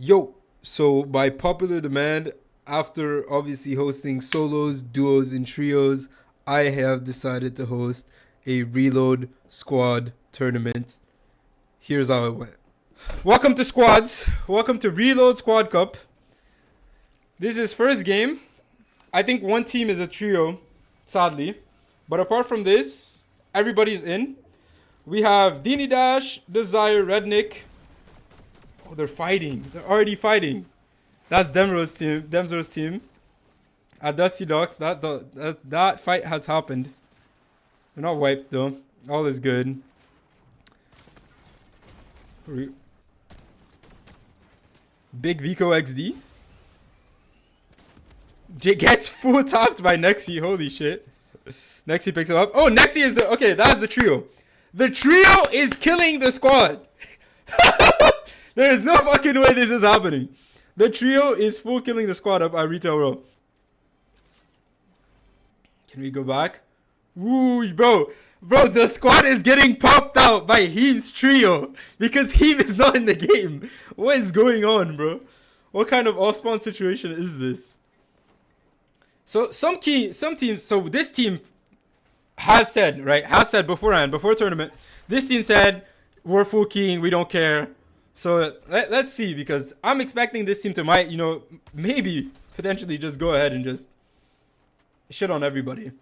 Yo, so by popular demand, after obviously hosting solos, duos, and trios, I have decided to host a reload squad tournament. Here's how it went. Welcome to Squads. Welcome to Reload Squad Cup. This is first game. I think one team is a trio, sadly. But apart from this, everybody's in. We have Dini Dash, Desire, Rednick. Oh, they're fighting. They're already fighting. That's Demro's team. At Dusty Docks, that fight has happened. They're not wiped though. All is good. Big Vico XD. Gets full tapped by Nexi. Holy shit. Nexi picks him up. Oh, Nexi is the... Okay, that's the trio. The trio is killing the squad. There is no fucking way this is happening. The trio is full killing the squad up at Retail Row. Can we go back? Woo, bro. Bro, the squad is getting popped out by Heem's trio. Because Heem is not in the game. What is going on, bro? What kind of off-spawn situation is this? So some teams, so this team has said, right, beforehand, before tournament, this team said, we're full keying, we don't care. So let's see, because I'm expecting this team to maybe potentially just go ahead and just shit on everybody.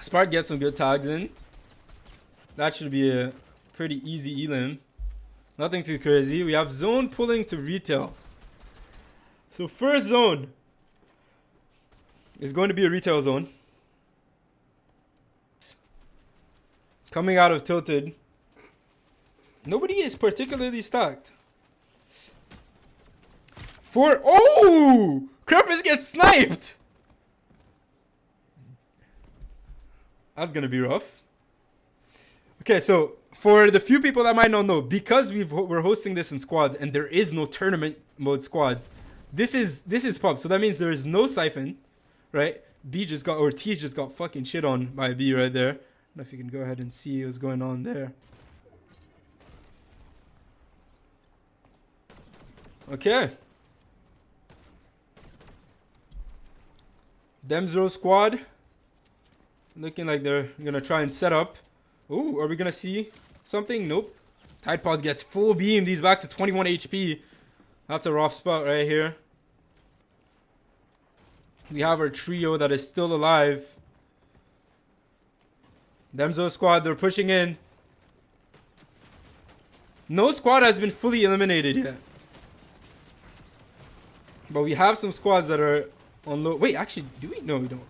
Spark gets some good tags in. That should be a pretty easy elim. Nothing too crazy. We have zone pulling to retail. So first zone is going to be a retail zone. Coming out of tilted. Nobody is particularly stacked. Kreppers gets sniped. That's gonna be rough. Okay, so for the few people that might not know, because we're hosting this in squads and there is no tournament mode squads, this is pub. So that means there is no siphon, right? T just got fucking shit on by B right there. I don't know if you can go ahead and see what's going on there. Okay. Demzro squad. Looking like they're gonna try and set up. Ooh, are we gonna see something? Nope. Tide Pods gets full beamed. He's back to 21 HP. That's a rough spot right here. We have our trio that is still alive. Demzo squad, they're pushing in. No squad has been fully eliminated yet. But we have some squads that are on low. Wait, actually, do we? No, we don't.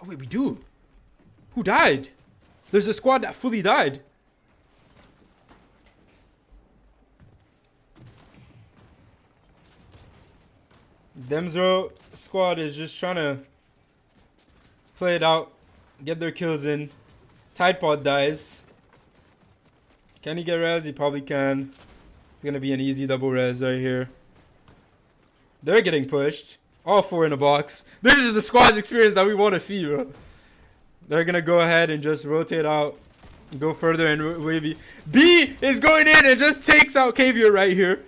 Oh, wait, we do. Who died? There's a squad that fully died. Demzo squad is just trying to play it out, get their kills in. Tide Pod dies. Can he get res? He probably can. It's going to be an easy double res right here. They're getting pushed. All four in a box. This is the squad's experience that we want to see, bro. They're going to go ahead and just rotate out. Go further and wavy. B is going in and just takes out Kavier right here.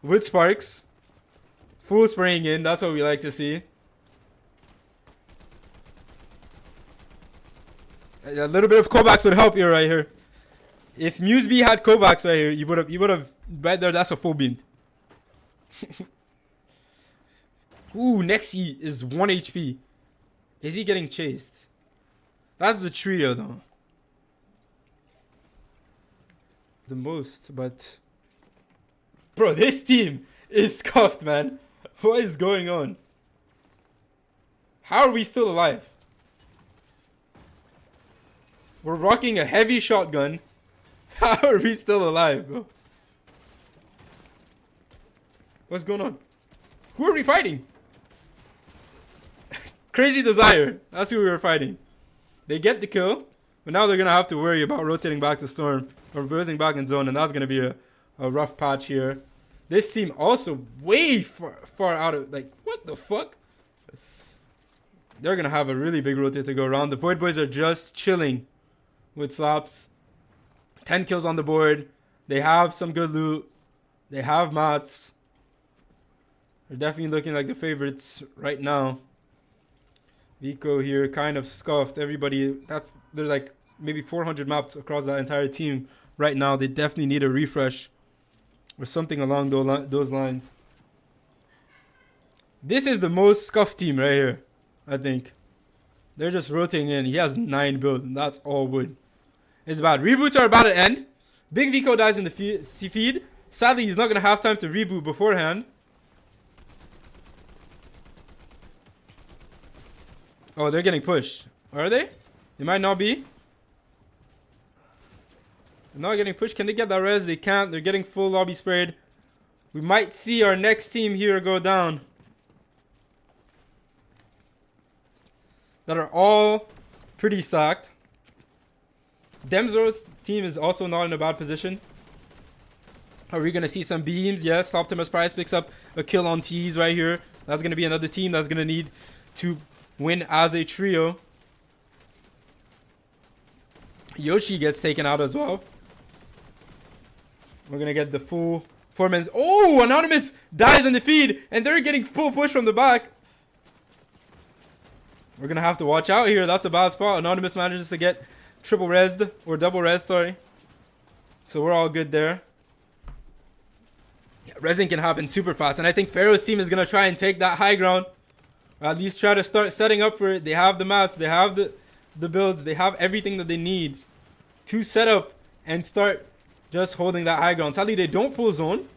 With Sparks. Full spraying in. That's what we like to see. A little bit of Kovacs would help you right here. If Muse B had Kovacs right here, you would have right there. That's a full beam. Ooh, Nexi is 1 HP. Is he getting chased? That's the trio though. The most, but bro, this team is scuffed, man. What is going on? How are we still alive? We're rocking a heavy shotgun. How are we still alive, bro? What's going on? Who are we fighting? Crazy Desire. That's who we were fighting. They get the kill, but now they're going to have to worry about rotating back to Storm or rotating back in zone, and that's going to be a rough patch here. This team also way far out of, like, what the fuck? They're going to have a really big rotate to go around. The Void Boys are just chilling with slaps. 10 kills on the board. They have some good loot. They have mats. They're definitely looking like the favorites right now. Vico here kind of scuffed. Everybody, there's like maybe 400 maps across that entire team right now. They definitely need a refresh or something along those lines. This is the most scuffed team right here, I think. They're just rotating in. He has 9 builds, and that's all wood. It's bad. Reboots are about to end. Big Vico dies in the feed. Sadly, he's not going to have time to reboot beforehand. Oh, they're getting pushed. Are they? They might not be. They're not getting pushed. Can they get that res? They can't. They're getting full lobby sprayed. We might see our next team here go down. That are all pretty stacked. Demzoro's team is also not in a bad position. Are we going to see some beams? Yes. Optimus Price picks up a kill on T's right here. That's going to be another team that's going to need to win as a trio. Yoshi gets taken out as well. We're going to get the full 4 minutes. Oh, Anonymous dies in the feed, and they're getting full push from the back. We're going to have to watch out here. That's a bad spot. Anonymous manages to get triple resed, or double res, sorry. So we're all good there. Yeah, resing can happen super fast, and I think Pharaoh's team is going to try and take that high ground. Or at least try to start setting up for it. They have the mats, they have the builds, they have everything that they need to set up and start just holding that high ground. Sadly, they don't pull zone,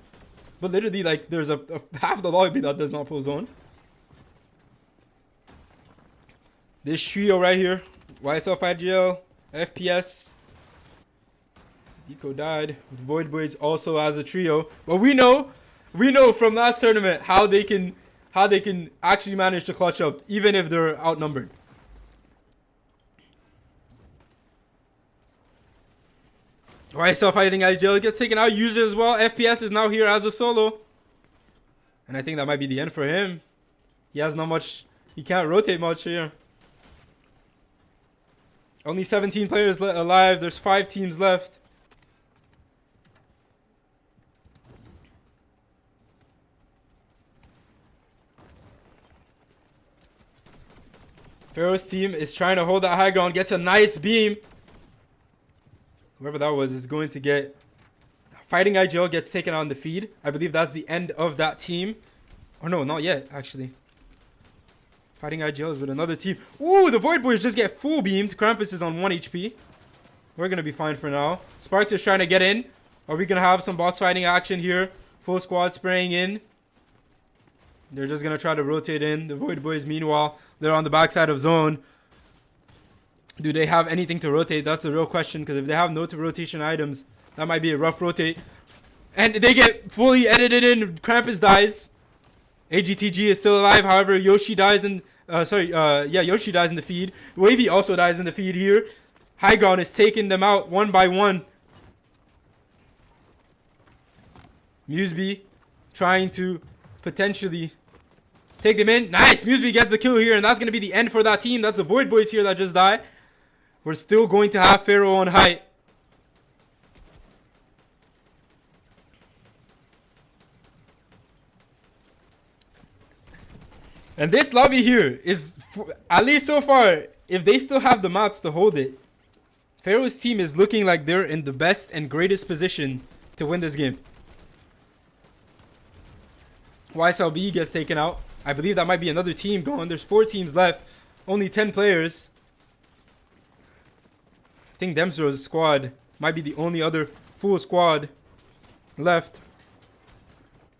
but literally, like, there's a half the lobby that does not pull zone. This trio right here, YSL 5GL, FPS. Eco died. Void Boys also as a trio. But we know from last tournament how they can actually manage to clutch up even if they're outnumbered. YSL fighting IGL gets taken out. User as well. FPS is now here as a solo. And I think that might be the end for him. He has not much. He can't rotate much here. Only 17 players alive. There's 5 teams left. Pharaoh's team is trying to hold that high ground. Gets a nice beam. Whoever that was is going to get... Fighting IGL gets taken on the feed. I believe that's the end of that team. Oh no, not yet, actually. Fighting IGL is with another team. Ooh, the Void Boys just get full beamed. Krampus is on 1 HP. We're going to be fine for now. Sparks is trying to get in. Are we going to have some box fighting action here? Full squad spraying in. They're just going to try to rotate in. The Void Boys, meanwhile, they're on the backside of zone. Do they have anything to rotate? That's the real question. Because if they have no rotation items, that might be a rough rotate. And they get fully edited in. Krampus dies. AGTG is still alive. However, Yoshi dies in... Yoshi dies in the feed. Wavy also dies in the feed here. High ground is taking them out one by one. Museby trying to potentially take them in. Nice! Museby gets the kill here, and that's going to be the end for that team. That's the Void Boys here that just died. We're still going to have Pharaoh on height. And this lobby here is, at least so far, if they still have the mats to hold it, Pharaoh's team is looking like they're in the best and greatest position to win this game. YSLB gets taken out. I believe that might be another team going. There's 4 teams left. Only 10 players. I think Demsro's squad might be the only other full squad left.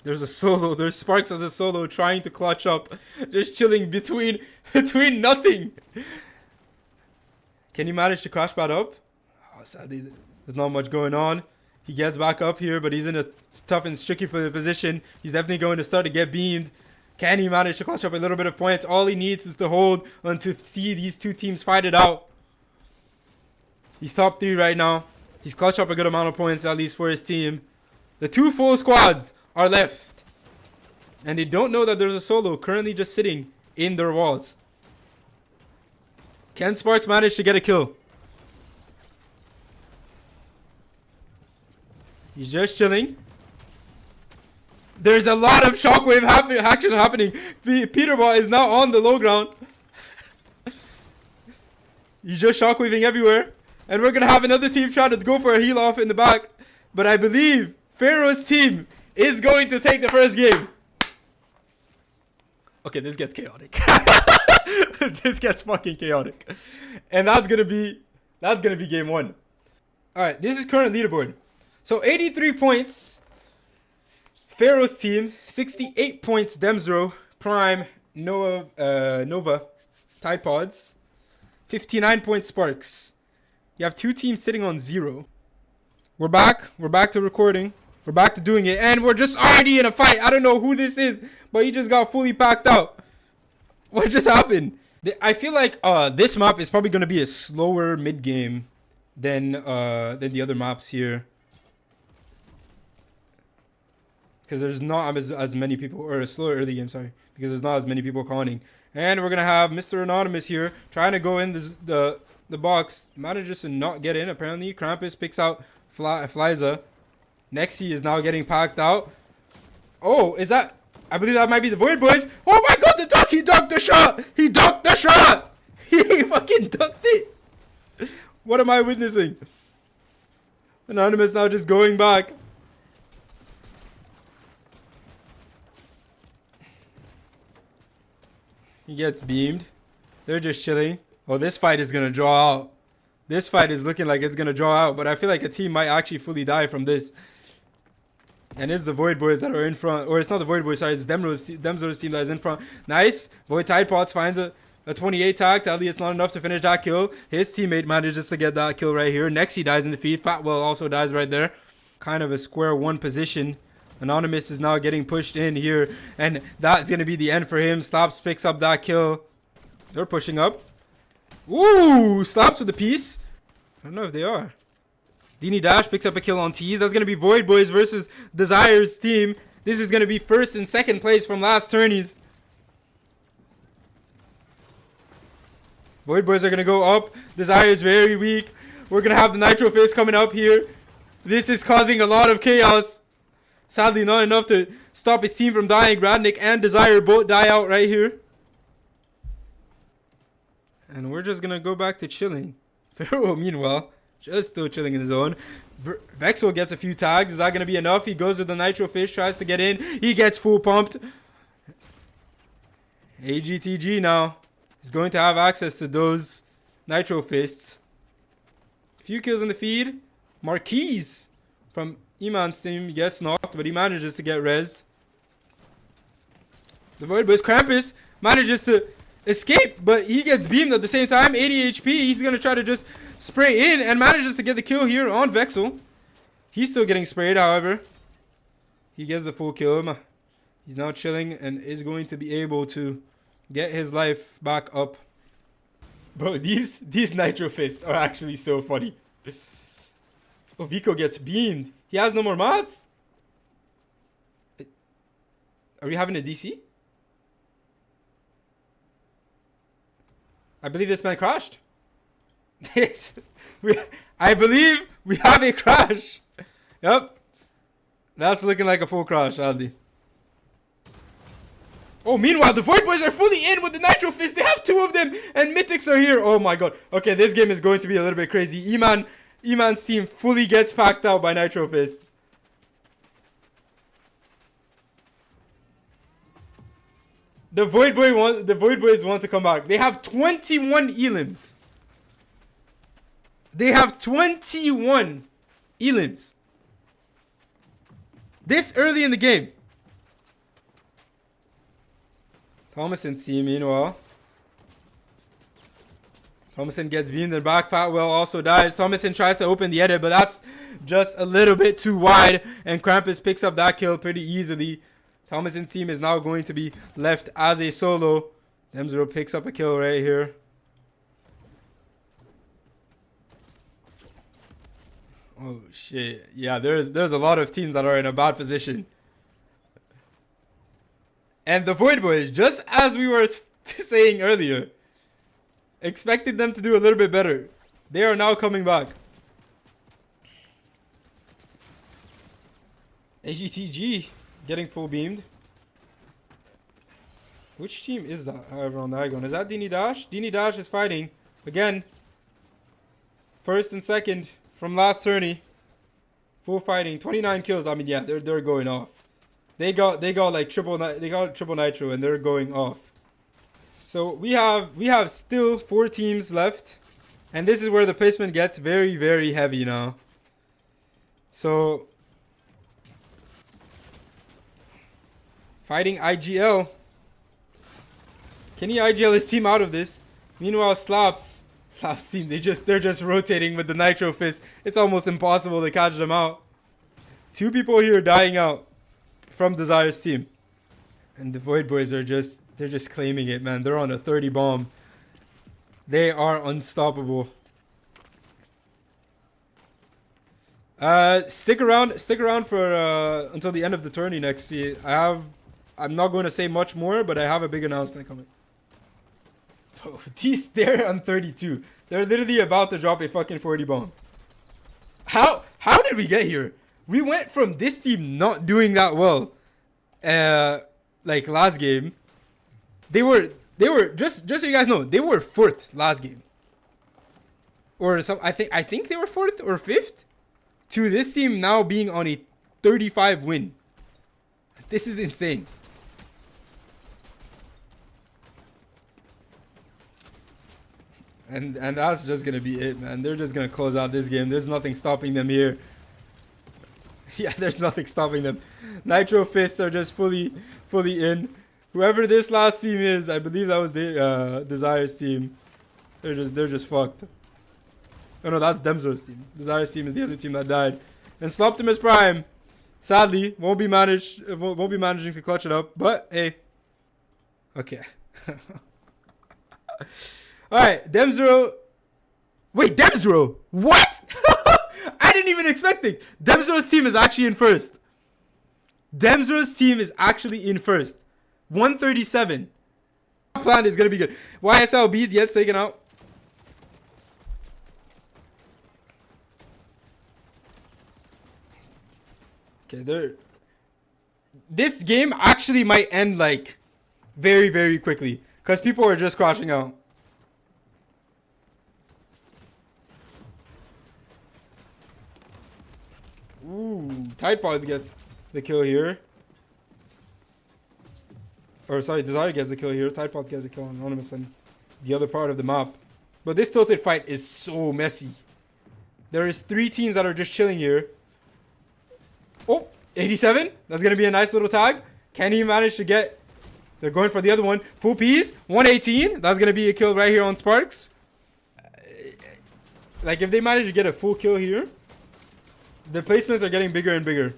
There's a solo. There's Sparks as a solo trying to clutch up. Just chilling between nothing. Can he manage to crash pad up? Oh, sadly, there's not much going on. He gets back up here, but he's in a tough and tricky position. He's definitely going to start to get beamed. Can he manage to clutch up a little bit of points? All he needs is to hold and to see these 2 teams fight it out. He's top 3 right now. He's clutched up a good amount of points, at least for his team. The 2 full squads are left. And they don't know that there's a solo currently just sitting in their walls. Can Sparks manage to get a kill? He's just chilling. There's a lot of shockwave action happening. Peterbot is now on the low ground. He's just shockwaving everywhere. And we're going to have another team trying to go for a heal off in the back. But I believe Pharaoh's team is going to take the first game. Okay, this gets chaotic. This gets fucking chaotic. And that's gonna be game one. Alright, this is current leaderboard. So 83 points. Pharaoh's team, 68 points, Demzro, Prime, Nova, Tide Pods, 59 points, Sparks. You have two teams sitting on 0. We're back to recording. We're back to doing it. And we're just already in a fight. I don't know who this is, but he just got fully packed out. What just happened? I feel like this map is probably going to be a slower mid-game than the other maps here. Because there's not as many people, or a slower early game, sorry. Because there's not as many people conning. And we're going to have Mr. Anonymous here trying to go in the box. Manages to not get in, apparently. Krampus picks out Fliza. Nexi is now getting packed out. Oh, is that... I believe that might be the Void Boys. Oh my god, the duck! He ducked the shot! He ducked the shot! He fucking ducked it! What am I witnessing? Anonymous now just going back. He gets beamed. They're just chilling. Oh, this fight is gonna draw out. This fight is looking like it's gonna draw out, but I feel like a team might actually fully die from this. And it's the Void Boys that are in front. Or it's not the Void Boys, sorry. It's Demzo's team that is in front. Nice. Void Tide Pods finds a 28 tag. Sadly, it's not enough to finish that kill. His teammate manages to get that kill right here. Next, he dies in the feed. Fatwell also dies right there. Kind of a square one position. Anonymous is now getting pushed in here. And that's going to be the end for him. Slaps picks up that kill. They're pushing up. Ooh, Slaps with the piece. I don't know if they are. Dini Dash picks up a kill on Tease. That's going to be Void Boys versus Desire's team. This is going to be first and second place from last tourneys. Void Boys are going to go up. Desire is very weak. We're going to have the Nitro Fist coming up here. This is causing a lot of chaos. Sadly, not enough to stop his team from dying. Radnik and Desire both die out right here. And we're just going to go back to chilling. Pharaoh, meanwhile, just still chilling in the zone. Vexel gets a few tags. Is that going to be enough? He goes with the Nitro Fish, tries to get in. He gets full pumped. AGTG now is going to have access to those Nitro Fists. Few kills in the feed. Marquise from Iman's team gets knocked, but he manages to get rezzed. The Void Boys Krampus manages to escape, but he gets beamed at the same time. 80 HP. He's going to try to just spray in and manages to get the kill here on Vexel. He's still getting sprayed, however. He gets the full kill. He's now chilling and is going to be able to get his life back up. Bro, these Nitro Fists are actually so funny. Oh, Vico gets beamed. He has no more mods? Are we having a DC? I believe this man crashed. I believe we have a crash. Yep. That's looking like a full crash, Aldi. Oh, meanwhile, the Void Boys are fully in with the Nitro Fist. They have 2 of them, and Mythics are here. Oh my god. Okay, this game is going to be a little bit crazy. Iman's team fully gets packed out by Nitro Fists. The Void Boys want to come back. They have 21 elims. They have 21 elims. This early in the game. Thomason's team, meanwhile. Thomason gets beamed and back. Fatwell also dies. Thomason tries to open the edit, but that's just a little bit too wide. And Krampus picks up that kill pretty easily. Thomason's team is now going to be left as a solo. Demzero picks up a kill right here. Oh shit. Yeah, there's a lot of teams that are in a bad position. And the Void Boys, just as we were saying earlier, expected them to do a little bit better. They are now coming back. AGTG getting full beamed. Which team is that? However, on the icon. Is that Dini Dash? Dini Dash is fighting. Again. First and second from last tourney. Full fighting. 29 kills. I mean, yeah, they're going off. They got like triple nitro and they're going off. So we have still 4 teams left. And this is where the placement gets very, very heavy now. So fighting IGL. Can he IGL his team out of this? Meanwhile, Slap's team, they're just rotating with the Nitro Fist. It's almost impossible to catch them out. 2 people here dying out from Desire's team. And the Void Boys they're just claiming it, man. They're on a 30 bomb. They are unstoppable. Stick around for until the end of the tourney next year. I'm not going to say much more, but I have a big announcement coming. Oh, they're on 32. They're literally about to drop a fucking 40 bomb. How did we get here? We went from this team not doing that well, like last game. They were just so you guys know, they were 4th last game. Or some I think they were 4th or 5th to this team now being on a 35 win. This is insane. And that's just gonna be it, man. They're just gonna close out this game. There's nothing stopping them here. Yeah, there's nothing stopping them. Nitro Fists are just fully in. Whoever this last team is, I believe that was the Desire's team. They're just fucked. Oh no, that's Demzo's team. Desire's team is the other team that died. And Sloptimus Prime, sadly, won't be managing to clutch it up. But hey, okay. All right, Demzero. Wait, Demzero? What? I didn't even expect it. Demzero's team is actually in first. Demzero's team is actually in first. 137. Plan is gonna be good. YSL beat gets taken out. Okay, this game actually might end like very, very quickly because people are just crashing out. Ooh, Tidepod gets the kill here. Or sorry, Desire gets the kill here. Tidepod gets the kill on Anonymous and the other part of the map. But this tilted fight is so messy. There is 3 teams that are just chilling here. Oh, 87. That's going to be a nice little tag. Can he manage to get... They're going for the other one. Full piece. 118. That's going to be a kill right here on Sparks. Like, if they manage to get a full kill here, the placements are getting bigger and bigger.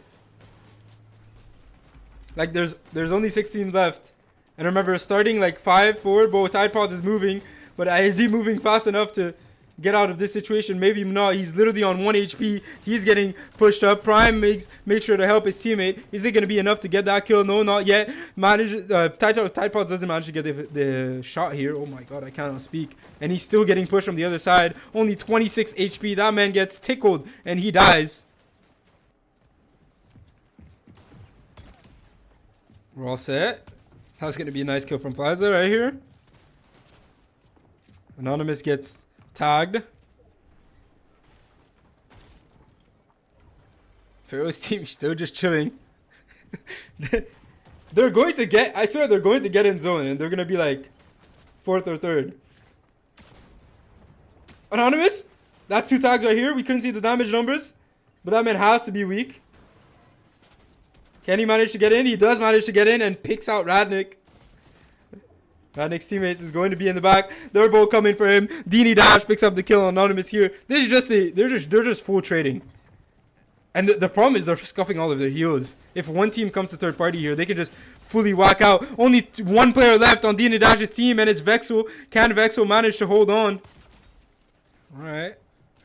Like, there's only 6 teams left. And remember, starting like 5-4, both Tidepods is moving. But is he moving fast enough to get out of this situation? Maybe not. He's literally on 1 HP. He's getting pushed up. Prime makes sure to help his teammate. Is it going to be enough to get that kill? No, not yet. Tidepods doesn't manage to get the shot here. Oh my god, I cannot speak. And he's still getting pushed from the other side. Only 26 HP. That man gets tickled and he dies. We're all set. That's going to be a nice kill from Plaza right here. Anonymous gets tagged. Pharaoh's team still just chilling. They're going to get, I swear they're going to get in zone and they're going to be like 4th or 3rd. Anonymous? That's 2 tags right here. We couldn't see the damage numbers, but that man has to be weak. Can he manage to get in? He does manage to get in and picks out Radnik. Radnik's teammates is going to be in the back. They're both coming for him. Dini Dash picks up the kill on Anonymous here. This is just they're just full trading. And the problem is they're scuffing all of their heals. If one team comes to third party here, they can just fully whack out. Only 1 player left on Dini Dash's team, and it's Vexel. Can Vexel manage to hold on? Alright.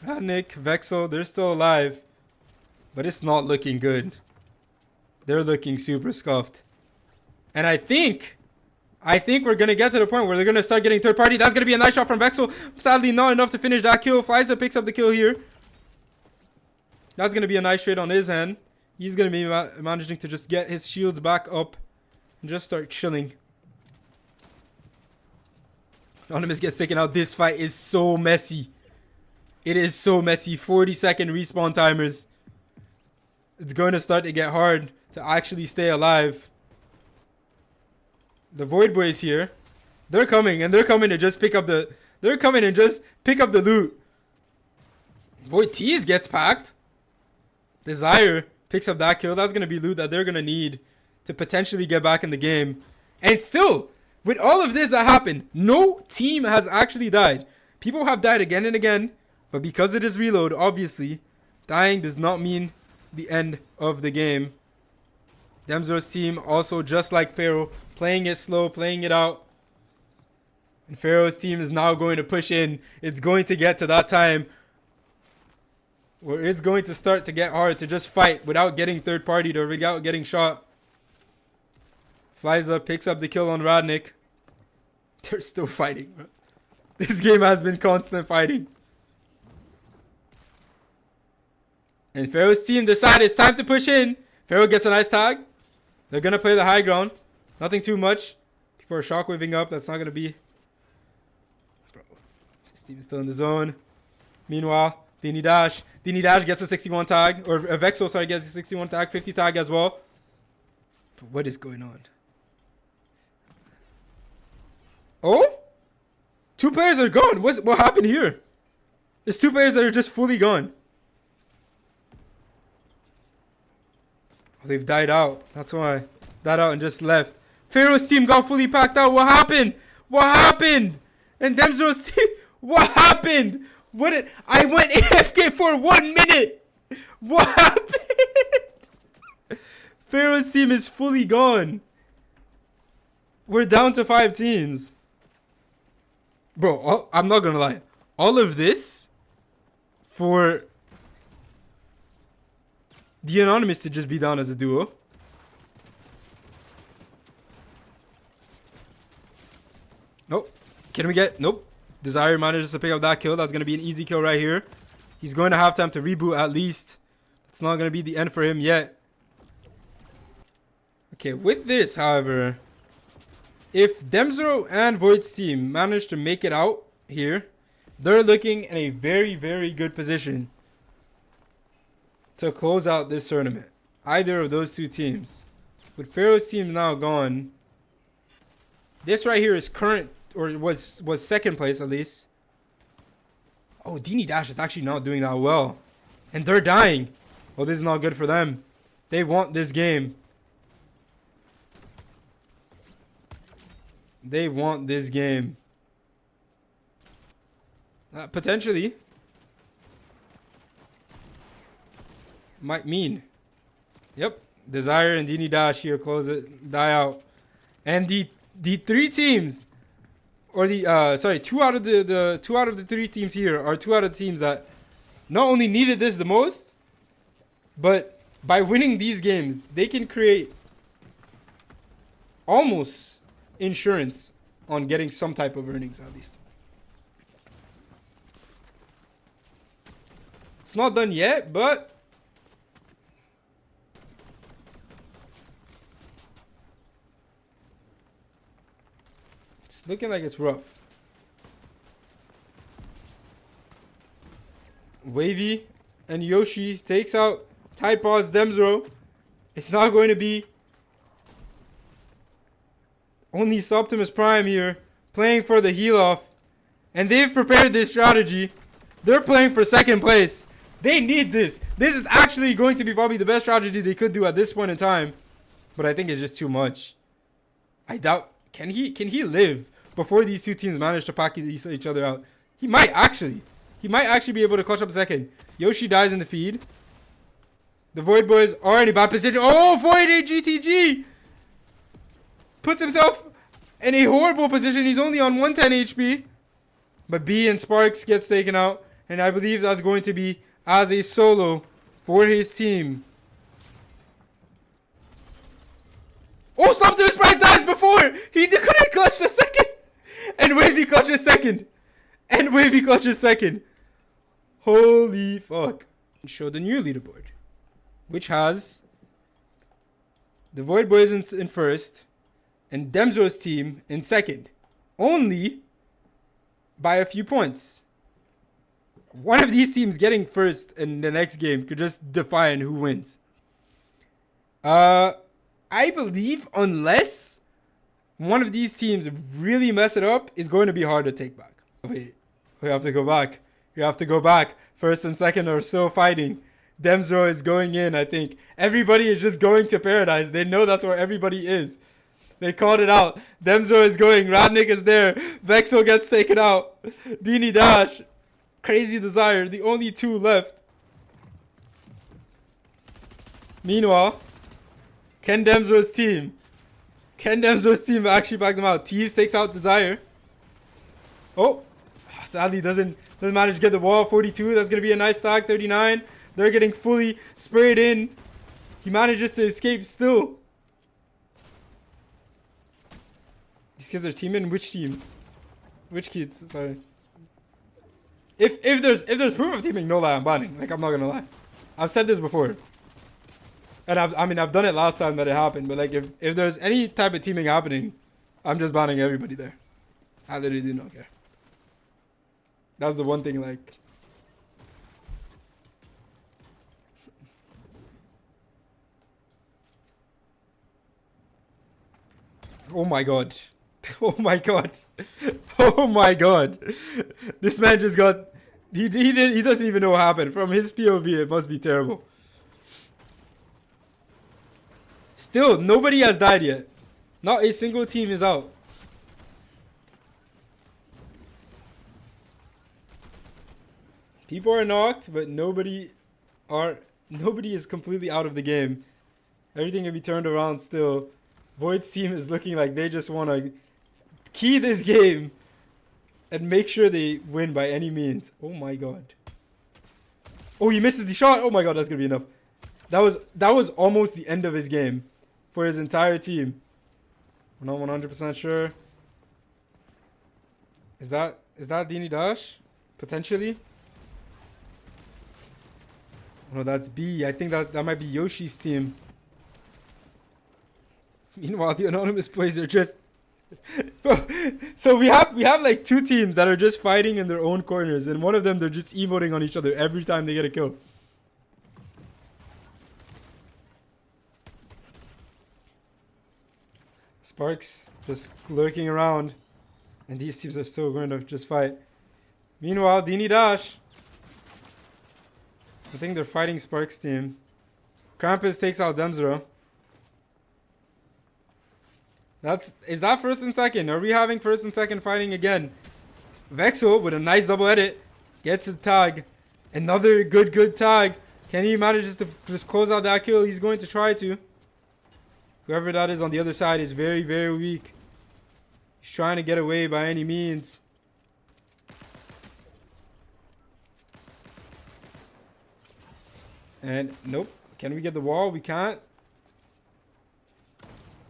Radnik, Vexel, they're still alive. But it's not looking good. They're looking super scuffed. And I think we're going to get to the point where they're going to start getting third party. That's going to be a nice shot from Vexel. Sadly, not enough to finish that kill. Flyza picks up the kill here. That's going to be a nice trade on his hand. He's going to be managing to just get his shields back up and just start chilling. Anonymous gets taken out. This fight is so messy. It is so messy. 40-second respawn timers. It's going to start to get hard to actually stay alive. The Void Boys here. They're coming, and they're coming to just pick up the... They're coming and just pick up the loot. Void Tease gets packed. Desire picks up that kill. That's going to be loot that they're going to need to potentially get back in the game. And still, with all of this that happened, no team has actually died. People have died again and again. But because it is reload, obviously, dying does not mean the end of the game. Demzo's team also, just like Pharaoh, playing it slow, playing it out. And Pharaoh's team is now going to push in. It's going to get to that time where it's going to start to get hard to just fight without getting third-partied or without getting shot. Flies up, picks up the kill on Radnik. They're still fighting, bro. This game has been constant fighting. And Pharaoh's team decided it's time to push in. Pharaoh gets a nice tag. They're going to play the high ground. Nothing too much. People are shockwaving up. That's not going to be... Bro, this team is still in the zone. Meanwhile, Dini Dash. Dini Dash gets a 61 tag. Or Vexo, sorry, gets a 61 tag. 50 tag as well. But what is going on? Oh? 2 players are gone. What happened here? There's 2 players that are just fully gone. They've died out. That's why. Died out and just left. Pharaoh's team got fully packed out. What happened? What happened? And Demzo's team... What happened? What did... I went AFK for 1 minute. What happened? Pharaoh's team is fully gone. We're down to 5 teams. Bro, I'm not gonna lie. All of this for... the Anonymous to just be down as a duo. Nope. Can we get... Nope. Desire manages to pick up that kill. That's going to be an easy kill right here. He's going to have time to reboot at least. It's not going to be the end for him yet. Okay, with this, however, if Demzo and Void's team manage to make it out here, they're looking in a very, very good position to close out this tournament. Either of those 2 teams. With Pharaoh's team now gone, this right here is current, or was second place at least. Oh, Dini Dash is actually not doing that well. And they're dying. Well, this is not good for them. They want this game. They want this game. Potentially might mean. Yep. Desire and Dini Dash here close it, die out. And the 3 teams, or the sorry, 2 out of the 2 out of the 3 teams here are 2 out of the teams that not only needed this the most, but by winning these games, they can create almost insurance on getting some type of earnings at least. It's not done yet, but it's looking like it's rough. Wavy and Yoshi takes out Typod's Demzro. It's not going to be only Optimus Prime here playing for the heal off. And they've prepared this strategy. They're playing for second place. They need this. This is actually going to be probably the best strategy they could do at this point in time. But I think it's just too much. I doubt. Can he live before these 2 teams manage to pack each other out? He might actually. He might actually be able to clutch up a second. Yoshi dies in the feed. The Void Boys are in a bad position. Oh, Void GTG puts himself in a horrible position. He's only on 110 HP. But B and Sparks gets taken out. And I believe that's going to be as a solo for his team. Oh, Optimus Prime dies before. He couldn't clutch the second. And Wavy clutches second. And Wavy clutches second. Holy fuck. Show the new leaderboard, which has The Void Boys in first, and Demzo's team in second. Only by a few points. One of these teams getting first in the next game could just define who wins. I believe unless one of these teams really mess it up, it's going to be hard to take back. Wait, we have to go back. You have to go back. First and second are still fighting. Demzo is going in, I think. Everybody is just going to Paradise. They know that's where everybody is. They called it out. Demzo is going. Radnik is there. Vexel gets taken out. Dini Dash. Crazy Desire. The only two left. Meanwhile, Ken Demzo's team actually back them out. Tease takes out Desire. Oh, sadly doesn't manage to get the wall. 42. That's going to be a nice tag. 39. They're getting fully sprayed in. He manages to escape still. These kids are teaming. Which teams? Which kids? Sorry. If there's proof of teaming, no lie, I'm banning. Like, I'm not gonna lie. I've said this before. And I've done it last time that it happened. But like, if there's any type of teaming happening, I'm just banning everybody there. I literally don't care. That's the one thing, like. Oh my god. Oh my god. Oh my god. This man just got... He doesn't even know what happened. From his POV, it must be terrible. Still, nobody has died yet. Not a single team is out. People are knocked, but nobody is completely out of the game. Everything can be turned around still. Void's team is looking like they just want to key this game and make sure they win by any means. Oh my god. Oh, he misses the shot. Oh my god, that's going to be enough. That was almost the end of his game for his entire team. We're not 100% sure. Is that Dini Dash? Potentially? Oh, no, that's B. I think that might be Yoshi's team. Meanwhile, the anonymous plays are just... So we have like two teams that are just fighting in their own corners, and one of them, they're just emoting on each other every time they get a kill. Sparks just lurking around, and these teams are still going to just fight. Meanwhile, Dini Dash, I think they're fighting Sparks' team. Krampus takes out Demzro. Is that first and second? Are we having first and second fighting again? Vexel with a nice double edit gets a tag. Another good tag. Can he manage to just close out that kill? He's going to try to. Whoever that is on the other side is very, very weak. He's trying to get away by any means. And nope. Can we get the wall? We can't.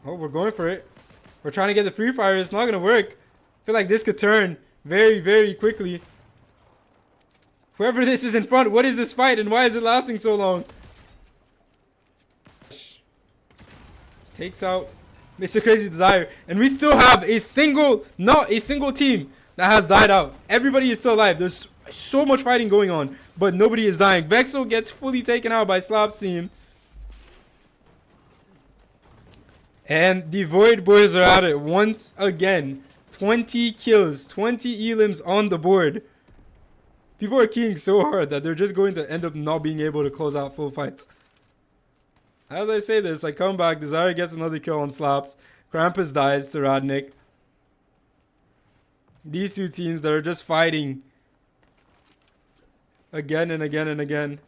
Oh, we're going for it. We're trying to get the free fire. It's not going to work. I feel like this could turn very, very quickly. Whoever this is in front, what is this fight and why is it lasting so long? Takes out Mr. Crazy Desire. And we still have not a single team that has died out. Everybody is still alive. There's so much fighting going on, but nobody is dying. Vexel gets fully taken out by Slap's team. And the Void Boys are at it once again. 20 kills, 20 elims on the board. People are keying so hard that they're just going to end up not being able to close out full fights. As I say this, I come back. Desire gets another kill on Slaps. Krampus dies to Radnik. These two teams that are just fighting again and again and again.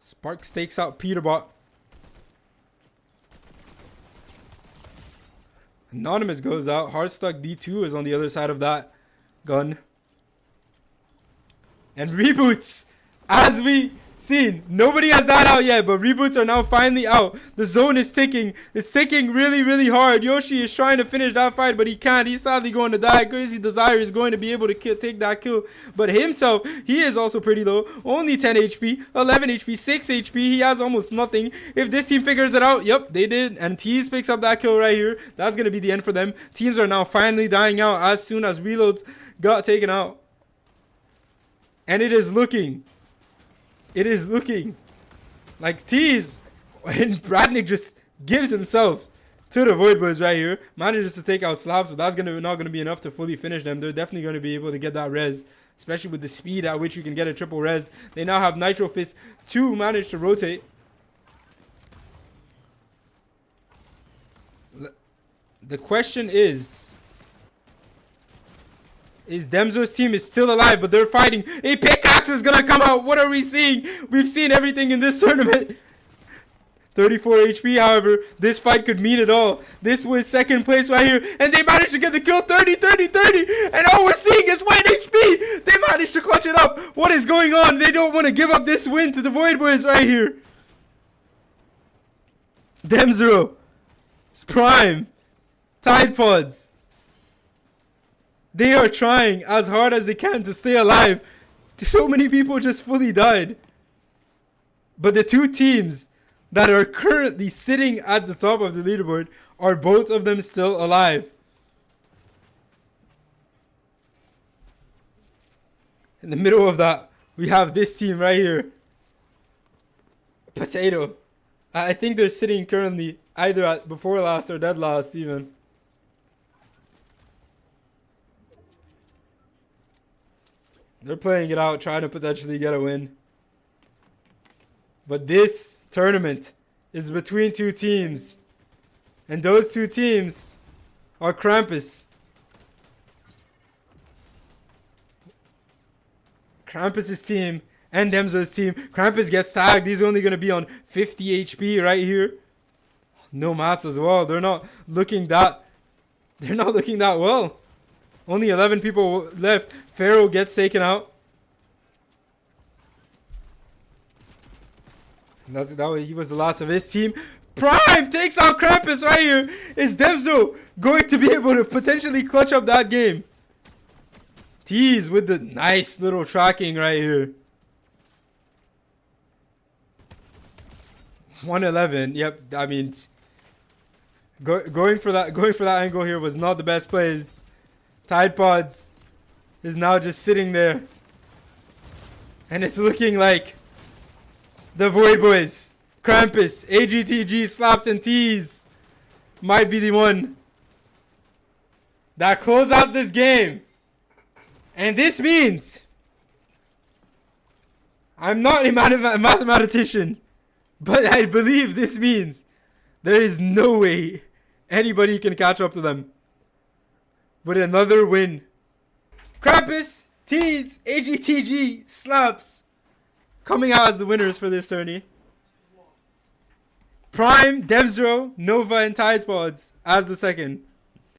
Sparks takes out Peterbot. Anonymous goes out. Hardstuck D2 is on the other side of that gun. And reboots as we Seen. Nobody has that out yet, but reboots are now finally out. The zone is ticking. It's ticking really, really hard. Yoshi is trying to finish that fight, but he can't. He's sadly going to die. Crazy Desire is going to be able to take that kill. But himself, he is also pretty low. Only 10 HP, 11 HP, 6 HP. He has almost nothing. If this team figures it out, yep, they did. And Tease picks up that kill right here. That's going to be the end for them. Teams are now finally dying out as soon as reloads got taken out. And it is looking like Tease and Bradnick just gives himself to the Void Boys right here. Manages to take out Slabs, but that's not gonna be enough to fully finish them. They're definitely gonna be able to get that res, especially with the speed at which you can get a triple res. They now have Nitro Fist to manage to rotate. The question is Demzo's team is still alive, but they're fighting. A pickaxe is gonna come out. What are we seeing? We've seen everything in this tournament. 34 HP, however, this fight could mean it all. This was second place right here, and they managed to get the kill. 30, 30, 30, and all we're seeing is white HP. They managed to clutch it up. What is going on? They don't want to give up this win to the Void Boys right here. Demzo, Prime, Tide Pods. They are trying as hard as they can to stay alive. So many people just fully died. But the two teams that are currently sitting at the top of the leaderboard are both of them still alive. In the middle of that, we have this team right here. Potato. I think they're sitting currently either at before last or dead last even. They're playing it out, trying to potentially get a win. But this tournament is between two teams. And those two teams are Krampus. Krampus' team and Demzo's team. Krampus gets tagged. He's only going to be on 50 HP right here. No mats as well. They're not looking that well. Only 11 people left. Pharaoh gets taken out. He was the last of his team. Prime takes out Krampus right here. Is Demzo going to be able to potentially clutch up that game? Tease with the nice little tracking right here. 111. Yep. I mean, going for that angle here was not the best play. Tide Pods is now just sitting there. And it's looking like the Void Boys, Krampus, AGTG, Slaps, and Tease might be the one that close out this game. And this means I'm not a mathematician, but I believe this means there is no way anybody can catch up to them. With another win. Krampus, Tease, AGTG, Slaps coming out as the winners for this tourney. Prime, Demzo, Nova, and Tide Pods as the second.